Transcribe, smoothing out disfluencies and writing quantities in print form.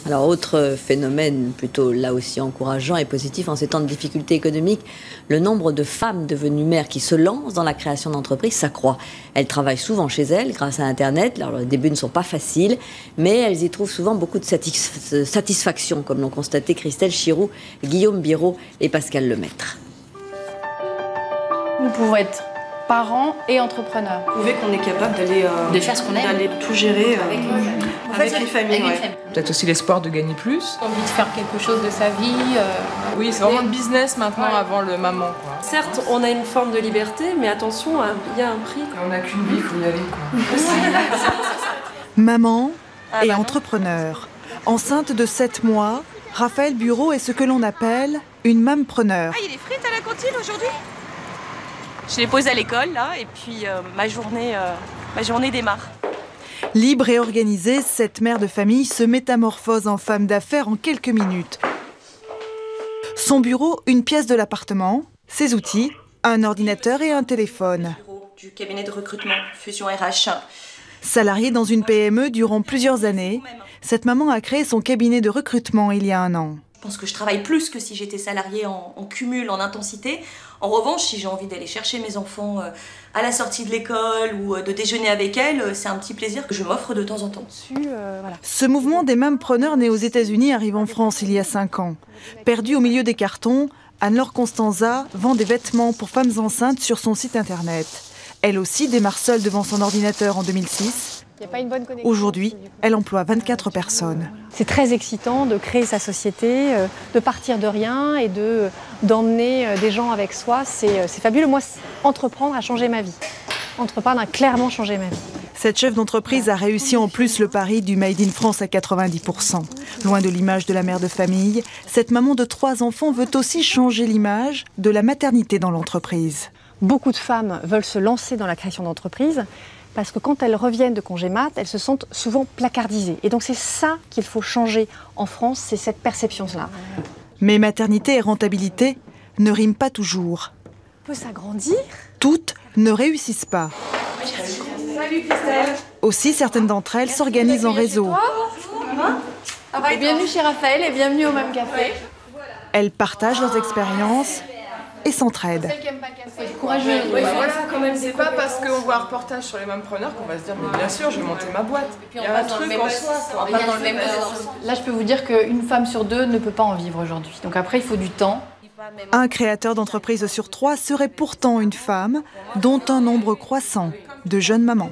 Alors, autre phénomène plutôt là aussi encourageant et positif en ces temps de difficultés économiques, le nombre de femmes devenues mères qui se lancent dans la création d'entreprises s'accroît. Elles travaillent souvent chez elles grâce à Internet. Alors, les débuts ne sont pas faciles, mais elles y trouvent souvent beaucoup de satisfaction, comme l'ont constaté Christelle Chiroux, Guillaume Biraud et Pascal Lemaître. Nous pouvons être parents et entrepreneurs. Prouver qu'on est capable d'aller de faire ce qu'on aime, d'aller tout gérer avec une famille. Peut-être aussi l'espoir de gagner plus. Envie de faire quelque chose de sa vie. Oui, c'est vraiment le business maintenant avant le maman, quoi. Certes, on a une forme de liberté, mais attention, il y a un prix. On n'a qu'une vie, il faut y aller, quoi. Maman et entrepreneur. Enceinte de 7 mois, Raphaël Bureau est ce que l'on appelle une mampreneur. Ah, il y a des frites à la cantine aujourd'hui ? Je les pose à l'école, là, et puis ma journée démarre. Libre et organisée, cette mère de famille se métamorphose en femme d'affaires en quelques minutes. Son bureau, une pièce de l'appartement, ses outils, un ordinateur et un téléphone. Du cabinet de recrutement Fusion RH. Salariée dans une PME durant plusieurs années, cette maman a créé son cabinet de recrutement il y a 1 an. Je pense que je travaille plus que si j'étais salariée en cumul, en intensité. En revanche, si j'ai envie d'aller chercher mes enfants à la sortie de l'école ou de déjeuner avec elles, c'est un petit plaisir que je m'offre de temps en temps. Ce mouvement des mampreneurs nés aux États-Unis arrive en France il y a 5 ans. Perdue au milieu des cartons, Anne-Laure Constanza vend des vêtements pour femmes enceintes sur son site internet. Elle aussi démarre seule devant son ordinateur en 2006. Aujourd'hui, elle emploie 24 personnes. C'est très excitant de créer sa société, de partir de rien et d'emmener des gens avec soi. C'est fabuleux. Moi, entreprendre a changé ma vie. Entreprendre a clairement changé ma vie. Cette chef d'entreprise a réussi en plus le pari du Made in France à 90%. Loin de l'image de la mère de famille, cette maman de 3 enfants veut aussi changer l'image de la maternité dans l'entreprise. Beaucoup de femmes veulent se lancer dans la création d'entreprises parce que quand elles reviennent de congé mat, elles se sentent souvent placardisées. Et donc c'est ça qu'il faut changer en France, c'est cette perception-là. Mais maternité et rentabilité ne riment pas toujours. On peut s'agrandir. Toutes ne réussissent pas. Salut Christelle. Aussi, certaines d'entre elles s'organisent en réseau. Bienvenue chez Raphaël et bienvenue au même café. Elles partagent leurs expériences et s'entraident. Courageux. Oui, voilà, quand même, c'est pas parce qu'on voit un reportage sur les mampreneurs qu'on va se dire mais bien sûr, je vais monter ma boîte. Il y a un truc en soi, quoi. Là, je peux vous dire qu'une femme sur 2 ne peut pas en vivre aujourd'hui. Donc après, il faut du temps. Un créateur d'entreprise sur 3 serait pourtant une femme, dont un nombre croissant de jeunes mamans.